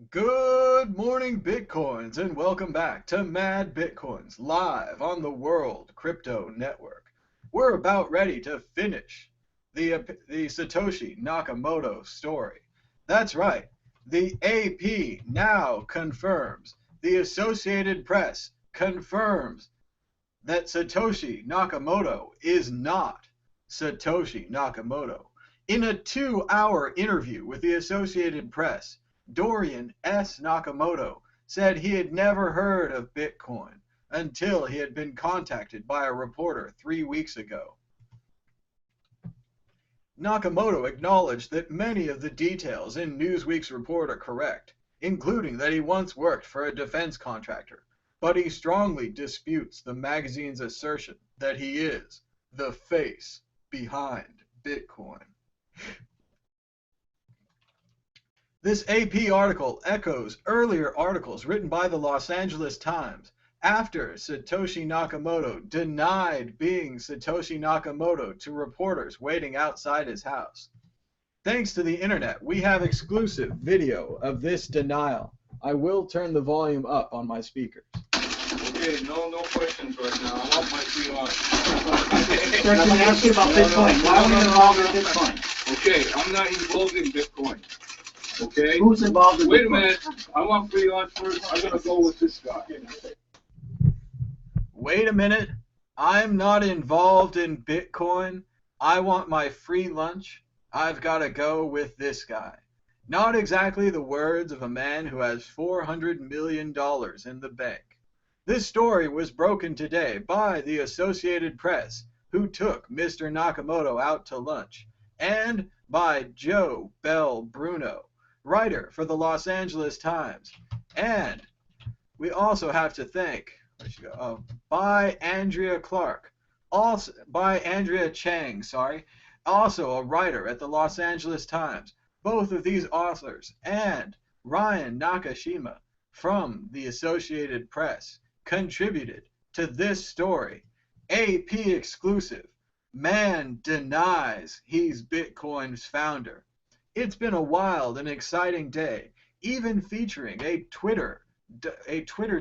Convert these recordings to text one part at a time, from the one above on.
Good morning, Bitcoins, and welcome back to Mad Bitcoins, live on the World Crypto Network. We're about ready to finish the Satoshi Nakamoto story. That's right, the AP now confirms, the Associated Press confirms that Satoshi Nakamoto is not Satoshi Nakamoto. In a 2-hour interview with the Associated Press, Dorien S. Nakamoto said he had never heard of Bitcoin until he had been contacted by a reporter 3 weeks ago. Nakamoto acknowledged that many of the details in Newsweek's report are correct, including that he once worked for a defense contractor, but he strongly disputes the magazine's assertion that he is the face behind Bitcoin. This AP article echoes earlier articles written by the Los Angeles Times after Satoshi Nakamoto denied being Satoshi Nakamoto to reporters waiting outside his house. Thanks to the internet, we have exclusive video of this denial. I will turn the volume up on my speakers. Okay, no questions right now. I want my free lunch. First, I'm going to ask you about Bitcoin. Why are you involved in Bitcoin? Okay, I'm not involved in Bitcoin. Okay? Who's involved in Bitcoin? Wait a minute. I want free lunch first. I'm going to go with this guy. Wait a minute. I'm not involved in Bitcoin. I want my free lunch. I've got to go with this guy. Not exactly the words of a man who has $400 million in the bank. This story was broken today by the Associated Press, who took Mr. Nakamoto out to lunch, and by Joe Bell Bruno, writer for the Los Angeles Times. And we also have to thank, by Andrea Clark, also by Andrea Chang, also a writer at the Los Angeles Times. Both of these authors and Ryan Nakashima from the Associated Press contributed to this story. AP exclusive. Man denies he's Bitcoin's founder. It's been a wild and exciting day, even featuring a Twitter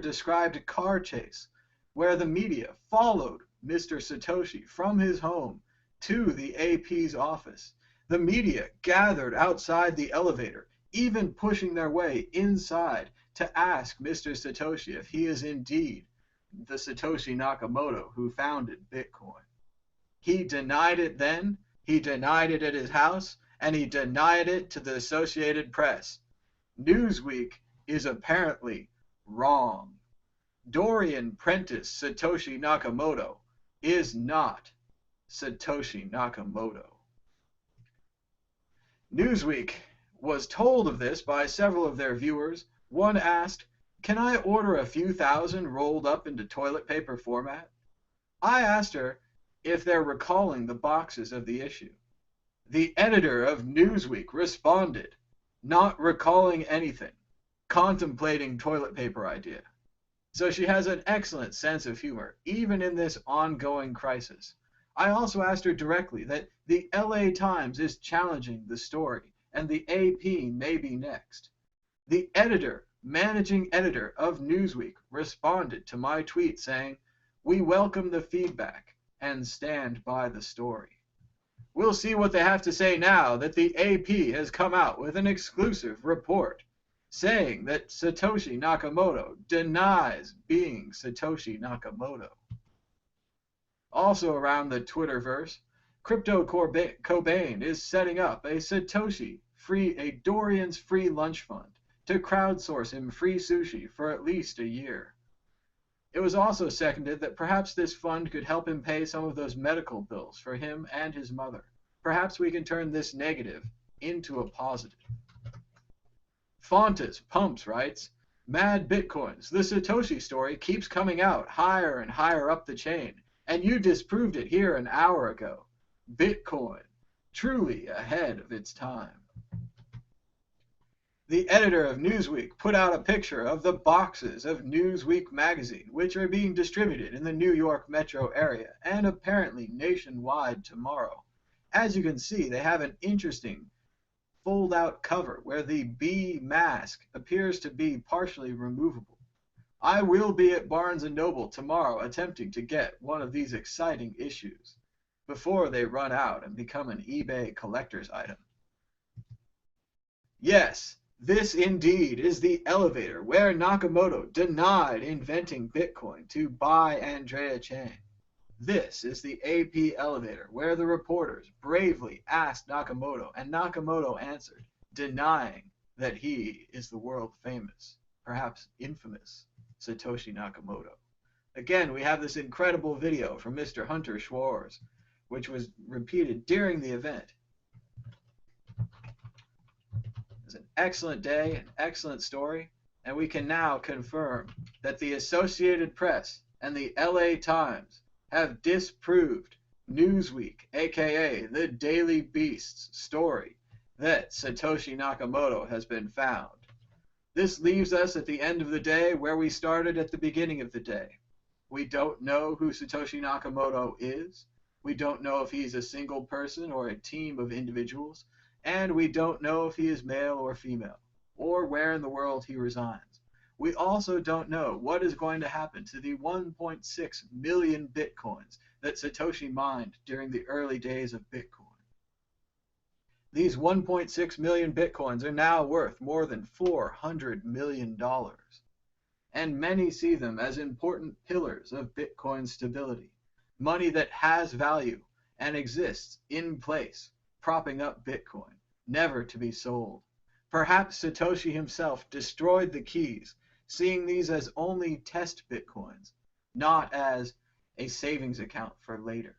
described car chase where the media followed Mr. Satoshi from his home to the AP's office. The media gathered outside the elevator, even pushing their way inside to ask Mr. Satoshi if he is indeed the Satoshi Nakamoto who founded Bitcoin. He denied it then, he denied it at his house, and he denied it to the Associated Press. Newsweek is apparently wrong. Dorien Prentice Satoshi Nakamoto is not Satoshi Nakamoto. Newsweek was told of this by several of their viewers. One asked, "Can I order a few thousand rolled up into toilet paper format?" I asked her if they're recalling the boxes of the issue. The editor of Newsweek responded, not recalling anything, contemplating toilet paper idea. So she has an excellent sense of humor, even in this ongoing crisis. I also asked her directly that the LA Times is challenging the story, and the AP may be next. The managing editor of Newsweek responded to my tweet saying, "We welcome the feedback and stand by the story." We'll see what they have to say now that the AP has come out with an exclusive report saying that Satoshi Nakamoto denies being Satoshi Nakamoto. Also around the Twitterverse, Crypto Cobain is setting up a Dorian's free lunch fund to crowdsource him free sushi for at least a year. It was also seconded that perhaps this fund could help him pay some of those medical bills for him and his mother. Perhaps we can turn this negative into a positive. Fontes Pumps writes, "Mad Bitcoins, the Satoshi story keeps coming out higher and higher up the chain, and you disproved it here an hour ago. Bitcoin, truly ahead of its time." The editor of Newsweek put out a picture of the boxes of Newsweek magazine, which are being distributed in the New York metro area and apparently nationwide tomorrow. As you can see, they have an interesting fold-out cover where the B mask appears to be partially removable. I will be at Barnes & Noble tomorrow attempting to get one of these exciting issues before they run out and become an eBay collector's item. Yes, this indeed is the elevator where Nakamoto denied inventing Bitcoin to buy Andrea Chang. This is the AP elevator where the reporters bravely asked Nakamoto, and Nakamoto answered, denying that he is the world famous, perhaps infamous, Satoshi Nakamoto. Again, we have this incredible video from Mr. Hunter Schwarz, which was repeated during the event. It was an excellent day, an excellent story, and we can now confirm that the Associated Press and the LA Times have disproved Newsweek, aka the Daily Beast's story that Satoshi Nakamoto has been found. This leaves us at the end of the day where we started at the beginning of the day. We don't know who Satoshi Nakamoto is. We don't know if he's a single person or a team of individuals. And we don't know if he is male or female, or where in the world he resides. We also don't know what is going to happen to the 1.6 million Bitcoins that Satoshi mined during the early days of Bitcoin. These 1.6 million Bitcoins are now worth more than $400 million. And many see them as important pillars of Bitcoin stability, money that has value and exists in place, propping up Bitcoin, never to be sold. Perhaps Satoshi himself destroyed the keys, seeing these as only test Bitcoins, not as a savings account for later.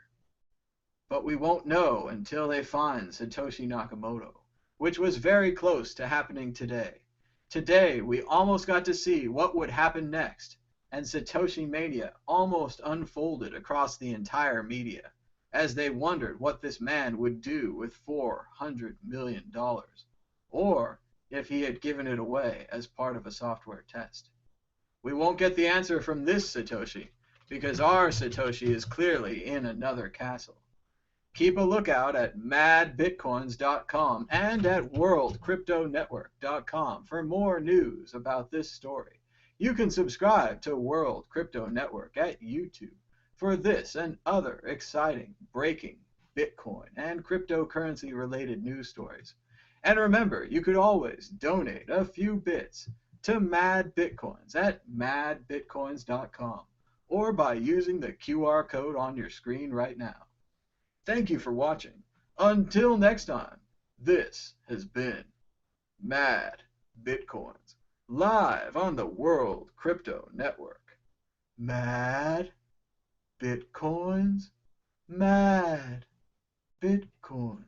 But we won't know until they find Satoshi Nakamoto, which was very close to happening today. Today, we almost got to see what would happen next, and Satoshi Mania almost unfolded across the entire media, as they wondered what this man would do with $400 million, or if he had given it away as part of a software test. We won't get the answer from this Satoshi, because our Satoshi is clearly in another castle. Keep a lookout at madbitcoins.com and at worldcryptonetwork.com for more news about this story. You can subscribe to World Crypto Network at YouTube for this and other exciting, breaking Bitcoin and cryptocurrency related news stories. And remember, you could always donate a few bits to Mad Bitcoins at madbitcoins.com or by using the QR code on your screen right now. Thank you for watching. Until next time, this has been Mad Bitcoins, live on the World Crypto Network. Mad Bitcoins, Mad Bitcoins.